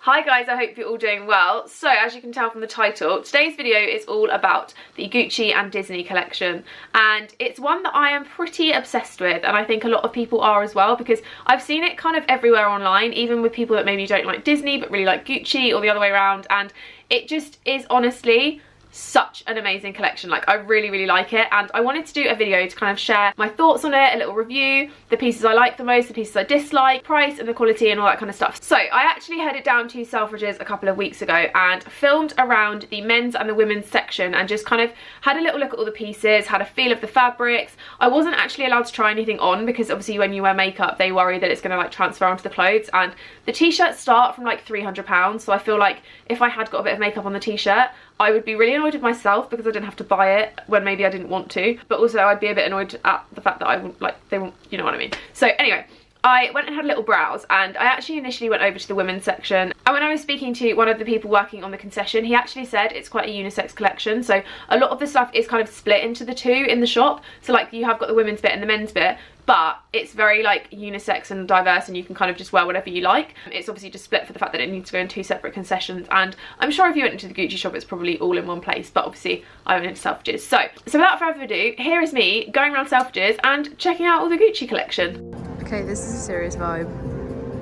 Hi guys, I hope you're all doing well. So as you can tell from the title, today's video is all about the Gucci and Disney collection, and it's one that I am pretty obsessed with, and I think a lot of people are as well, because I've seen it kind of everywhere online, even with people that maybe don't like Disney but really like Gucci, or the other way around, and it just is honestly such an amazing collection. Like, I really like it, and I wanted to do a video to kind of share my thoughts on it, a little review, the pieces I like the most, the pieces I dislike, price and the quality and all that kind of stuff. So I actually headed down to Selfridges a couple of weeks ago and filmed around the men's and the women's section, and just kind of had a little look at all the pieces, had a feel of the fabrics. I wasn't actually allowed to try anything on, because obviously when you wear makeup they worry that it's going to like transfer onto the clothes, and the t-shirts start from like £300, so I feel like if I had got a bit of makeup on the t-shirt I would be really annoyed with myself because I didn't have to buy it when maybe I didn't want to, but also I'd be a bit annoyed at the fact that I wouldn't, like, they won't, you know what I mean. So anyway, I went and had a little browse, and I actually initially went over to the women's section, and when I was speaking to one of the people working on the concession, he actually said it's quite a unisex collection, so a lot of the stuff is kind of split into the two in the shop. So like, you have got the women's bit and the men's bit, but it's very like unisex and diverse, and you can kind of just wear whatever you like. It's obviously just split for the fact that it needs to go in two separate concessions, and I'm sure if you went into the Gucci shop it's probably all in one place, but obviously I went into Selfridges. So without further ado, here is me going around Selfridges and checking out all the Gucci collection. Okay, this is a serious vibe.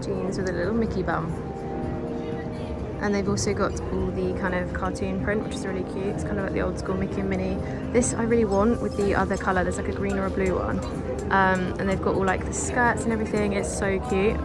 Jeans with a little Mickey bum. And they've also got all the kind of cartoon print, which is really cute. It's kind of like the old school Mickey and Minnie. This I really want with the other colour. There's like a green or a blue one. And they've got all like the skirts and everything. It's so cute.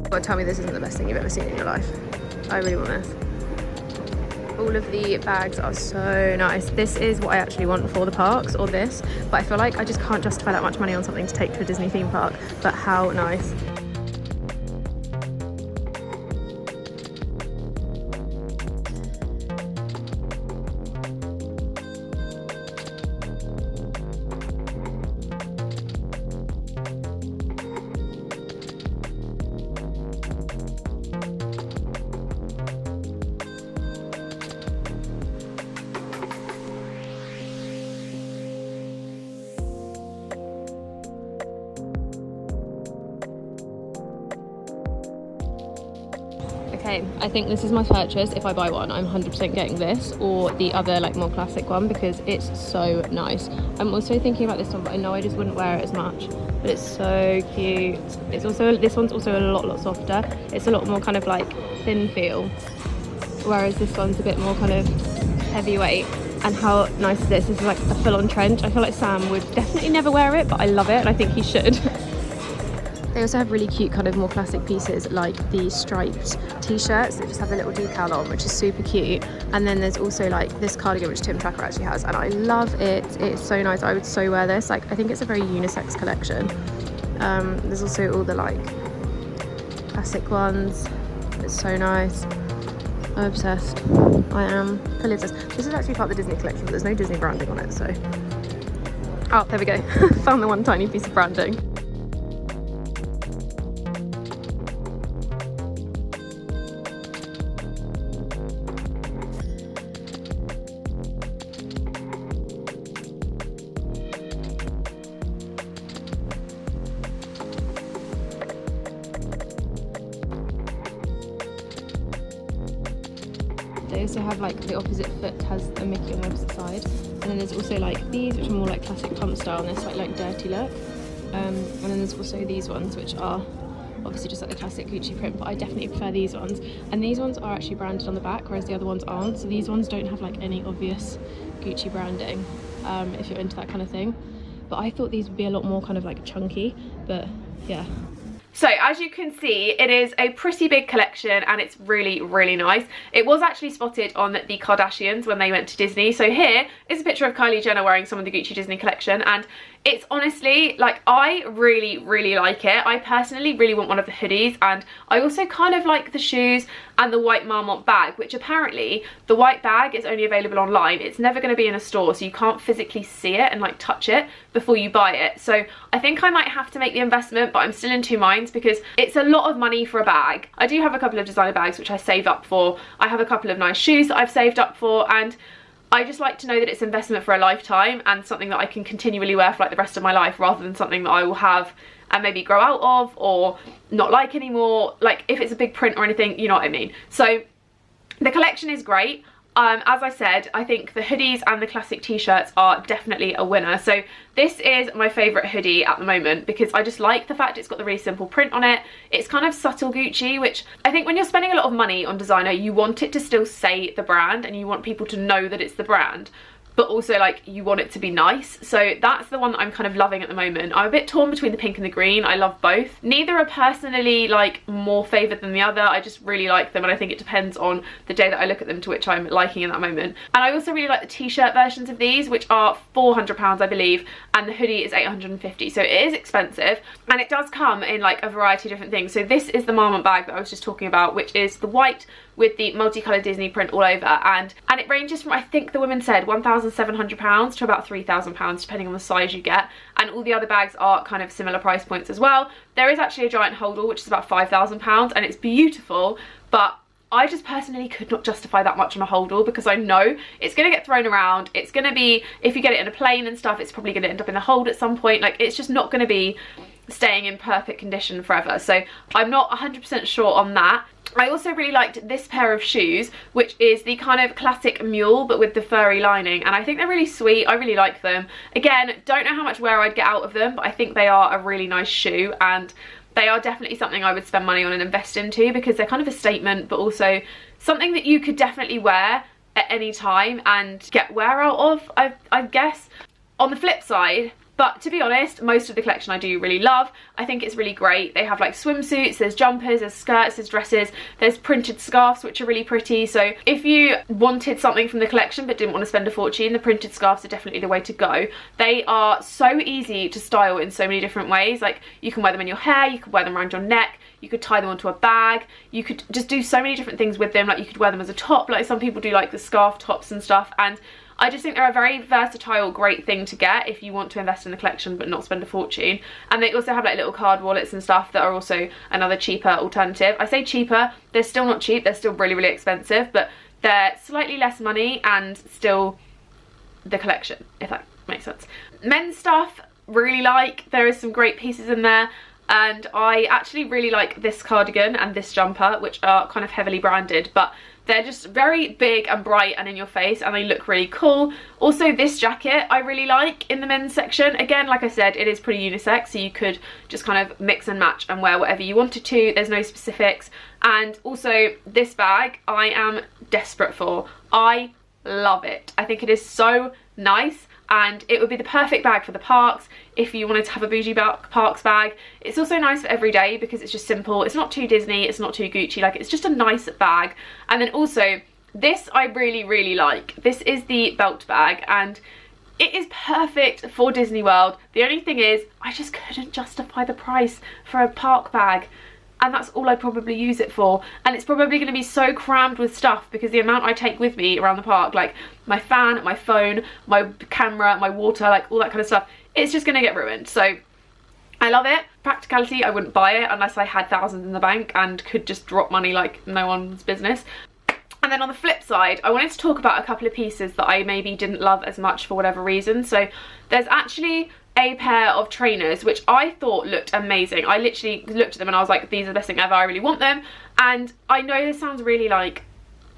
God, tell me this isn't the best thing you've ever seen in your life. I really want this. All of the bags are so nice. This is what I actually want for the parks, or this, but I feel like I just can't justify that much money on something to take to a Disney theme park. But how nice. Okay, I think this is my purchase. If I buy one, I'm 100% getting this, or the other like more classic one, because it's so nice. I'm also thinking about this one, but I know I just wouldn't wear it as much, but it's so cute. It's also, this one's also a lot softer. It's a lot more kind of like thin feel, whereas this one's a bit more kind of heavyweight. And how nice is this? This is like a full-on trench. I feel like Sam would definitely never wear it, but I love it and I think he should. They also have really cute kind of more classic pieces, like the striped t-shirts that just have the little decal on, which is super cute. And then there's also like this cardigan, which Tim Tracker actually has, and I love it. It's so nice. I would so wear this. Like, I think it's a very unisex collection. There's also all the like classic ones. It's so nice. I'm obsessed. I am fully obsessed. This is actually part of the Disney collection, but there's no Disney branding on it, so. Oh, there we go. Found the one tiny piece of branding. They also have like the opposite foot has a Mickey on the opposite side, and then there's also like these, which are more like classic pump style, and they're like dirty look. And then there's also these ones, which are obviously just like the classic Gucci print, but I definitely prefer these ones. And these ones are actually branded on the back, whereas the other ones aren't. So these ones don't have like any obvious Gucci branding, if you're into that kind of thing. But I thought these would be a lot more kind of like chunky, but yeah. So as you can see, it is a pretty big collection and it's really nice. It was actually spotted on the Kardashians when they went to Disney. So here is a picture of Kylie Jenner wearing some of the Gucci Disney collection, and It's honestly, like, I really like it. I personally really want one of the hoodies, and I also kind of like the shoes and the white Marmont bag, which apparently the white bag is only available online. It's never going to be in a store, so you can't physically see it and like touch it before you buy it. So I think I might have to make the investment, but I'm still in two minds because it's a lot of money for a bag. I do have a couple of designer bags which I save up for. I have a couple of nice shoes that I've saved up for, and I just like to know that it's investment for a lifetime and something that I can continually wear for like the rest of my life, rather than something that I will have and maybe grow out of or not like anymore. Like if it's a big print or anything, you know what I mean. So the collection is great. As I said, I think the hoodies and the classic t-shirts are definitely a winner. So this is my favourite hoodie at the moment because I just like the fact it's got the really simple print on it. It's kind of subtle Gucci, which I think when you're spending a lot of money on designer, you want it to still say the brand and you want people to know that it's the brand, but also like you want it to be nice. So that's the one that I'm kind of loving at the moment. I'm a bit torn between the pink and the green. I love both. Neither are personally like more favoured than the other. I just really like them, and I think it depends on the day that I look at them to which I'm liking in that moment. And I also really like the t-shirt versions of these, which are £400 I believe, and the hoodie is £850, so it is expensive, and it does come in like a variety of different things. So this is the Marmont bag that I was just talking about, which is the white with the multicoloured Disney print all over, and it ranges from, I think the woman said, £1,700 to about £3,000 depending on the size you get, and all the other bags are kind of similar price points as well. There is actually a giant holdall which is about £5,000 and it's beautiful, but I just personally could not justify that much on a holdall because I know it's going to get thrown around. It's going to be, if you get it in a plane and stuff, it's probably going to end up in the hold at some point. Like, it's just not going to be staying in perfect condition forever. So I'm not 100% sure on that. I also really liked this pair of shoes, which is the kind of classic mule but with the furry lining, and I think they're really sweet. I really like them. Again, don't know how much wear I'd get out of them, but I think they are a really nice shoe, and they are definitely something I would spend money on and invest into because they're kind of a statement, but also something that you could definitely wear at any time and get wear out of, I guess. On the flip side, but to be honest, most of the collection I do really love. I think it's really great. They have like swimsuits, there's jumpers, there's skirts, there's dresses, there's printed scarves which are really pretty. So if you wanted something from the collection but didn't want to spend a fortune, the printed scarves are definitely the way to go. They are so easy to style in so many different ways. Like, you can wear them in your hair, you could wear them around your neck, you could tie them onto a bag, you could just do so many different things with them. Like, you could wear them as a top, like some people do like the scarf tops and stuff, and I just think they're a very versatile, great thing to get if you want to invest in the collection but not spend a fortune. And they also have like little card wallets and stuff that are also another cheaper alternative. I say cheaper, they're still not cheap, they're still really, really expensive, but they're slightly less money and still the collection, if that makes sense. Men's stuff, really like. There is some great pieces in there. And I actually really like this cardigan and this jumper, which are kind of heavily branded, but they're just very big and bright and in your face, and they look really cool. Also, this jacket I really like in the men's section. Again, like I said, it is pretty unisex, so you could just kind of mix and match and wear whatever you wanted to. There's no specifics. And also, this bag I am desperate for. I love it. I think it is so nice, and it would be the perfect bag for the parks if you wanted to have a bougie parks bag. It's also nice for every day because it's just simple. It's not too Disney, it's not too Gucci, like it's just a nice bag. And then also, this I really, really like. This is the belt bag, and it is perfect for Disney World. The only thing is, I just couldn't justify the price for a park bag. And that's all I probably use it for, and it's probably going to be so crammed with stuff because the amount I take with me around the park, like my fan, my phone, my camera, my water, like all that kind of stuff, it's just going to get ruined. So I love it. Practicality, I wouldn't buy it unless I had thousands in the bank and could just drop money like no one's business. And then on the flip side, I wanted to talk about a couple of pieces that I maybe didn't love as much for whatever reason. So there's actually a pair of trainers which I thought looked amazing. I literally looked at them and I was like, these are the best thing ever, I really want them. And I know this sounds really like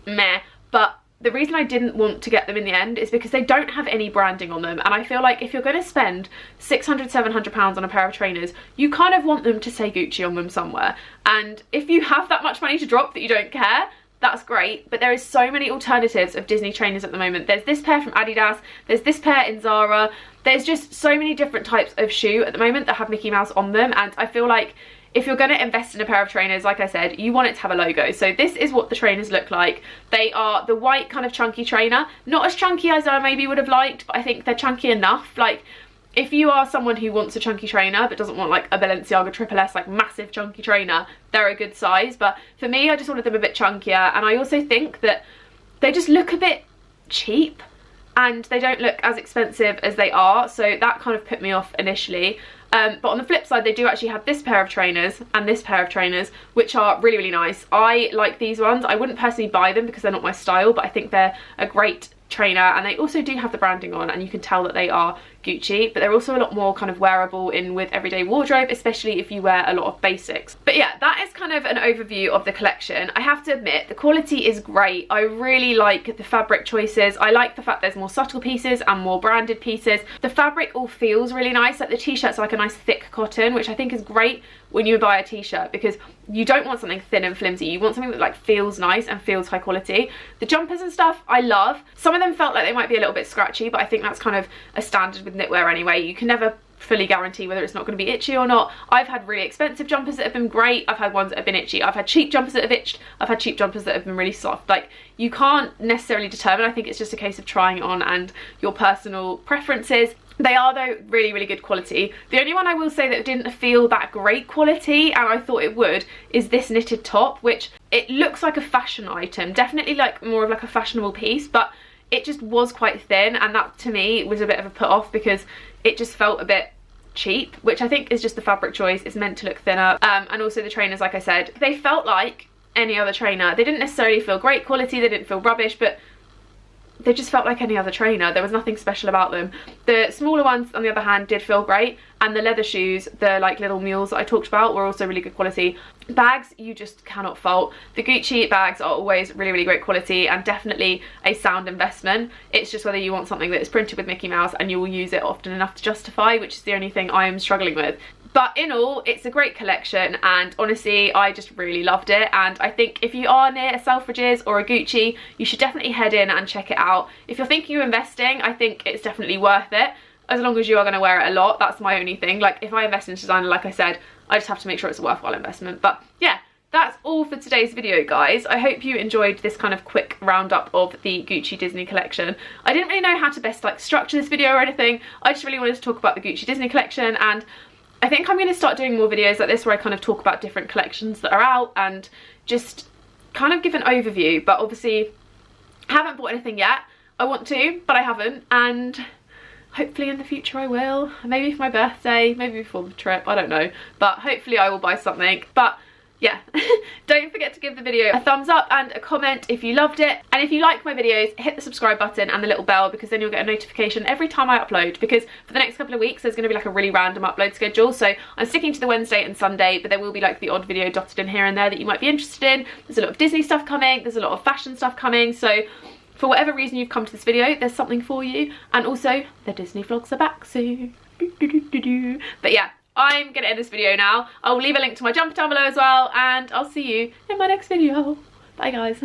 meh, but the reason I didn't want to get them in the end is because they don't have any branding on them, and I feel like if you're going to spend £600–700 on a pair of trainers, you kind of want them to say Gucci on them somewhere. And if you have that much money to drop that you don't care, that's great, but there is so many alternatives of Disney trainers at the moment. There's this pair from Adidas, there's this pair in Zara, there's just so many different types of shoe at the moment that have Mickey Mouse on them, and I feel like if you're going to invest in a pair of trainers, like I said, you want it to have a logo. So this is what the trainers look like. They are the white kind of chunky trainer, not as chunky as I maybe would have liked, but I think they're chunky enough. Like, if you are someone who wants a chunky trainer but doesn't want like a Balenciaga Triple S, like massive chunky trainer, they're a good size. But for me, I just wanted them a bit chunkier, and I also think that they just look a bit cheap and they don't look as expensive as they are, so that kind of put me off initially. But on the flip side, they do actually have this pair of trainers and this pair of trainers, which are really, really nice. I like these ones. I wouldn't personally buy them because they're not my style, but I think they're a great trainer, and they also do have the branding on, and you can tell that they are Gucci, but they're also a lot more kind of wearable in with everyday wardrobe, especially if you wear a lot of basics. But yeah, that is kind of an overview of the collection. I have to admit, the quality is great. I really like the fabric choices. I like the fact there's more subtle pieces and more branded pieces. The fabric all feels really nice. Like the t-shirts are like a nice thick cotton, which I think is great when you buy a t-shirt, because you don't want something thin and flimsy. You want something that like feels nice and feels high quality. The jumpers and stuff I love. Some of them felt like they might be a little bit scratchy, but I think that's kind of a standard with knitwear anyway. You can never fully guarantee whether it's not going to be itchy or not. I've had really expensive jumpers that have been great. I've had ones that have been itchy. I've had cheap jumpers that have itched. I've had cheap jumpers that have been really soft. Like, you can't necessarily determine. I think it's just a case of trying it on and your personal preferences. They are though really, really good quality. The only one I will say that didn't feel that great quality, and I thought it would, is this knitted top, which it looks like a fashion item, definitely like more of like a fashionable piece, but it just was quite thin, and that to me was a bit of a put off because it just felt a bit cheap, which I think is just the fabric choice. It's meant to look thinner, and also the trainers, like I said, they felt like any other trainer. They didn't necessarily feel great quality, they didn't feel rubbish, but they just felt like any other trainer. There was nothing special about them. The smaller ones, on the other hand, did feel great, and the leather shoes, the like little mules that I talked about, were also really good quality. Bags, you just cannot fault. The Gucci bags are always really, really great quality and definitely a sound investment. It's just whether you want something that is printed with Mickey Mouse and you will use it often enough to justify, which is the only thing I am struggling with. But in all, it's a great collection, and honestly, I just really loved it. And I think if you are near a Selfridges or a Gucci, you should definitely head in and check it out. If you're thinking of investing, I think it's definitely worth it, as long as you are going to wear it a lot. That's my only thing. Like, if I invest in designer, like I said, I just have to make sure it's a worthwhile investment. But yeah, that's all for today's video, guys. I hope you enjoyed this kind of quick roundup of the Gucci Disney collection. I didn't really know how to best like structure this video or anything. I just really wanted to talk about the Gucci Disney collection, and I think I'm going to start doing more videos like this where I kind of talk about different collections that are out and just kind of give an overview. But obviously, I haven't bought anything yet. I want to, but I haven't, and hopefully in the future I will. Maybe for my birthday, maybe before the trip, I don't know. But hopefully I will buy something. But yeah, don't forget to give the video a thumbs up and a comment if you loved it. And if you like my videos, hit the subscribe button and the little bell, because then you'll get a notification every time I upload. Because for the next couple of weeks, there's going to be like a really random upload schedule. So I'm sticking to the Wednesday and Sunday, but there will be like the odd video dotted in here and there that you might be interested in. There's a lot of Disney stuff coming. There's a lot of fashion stuff coming. So for whatever reason you've come to this video, there's something for you. And also, the Disney vlogs are back soon. But yeah, I'm gonna end this video now. I'll leave a link to my jumper down below as well, and I'll see you in my next video. Bye guys.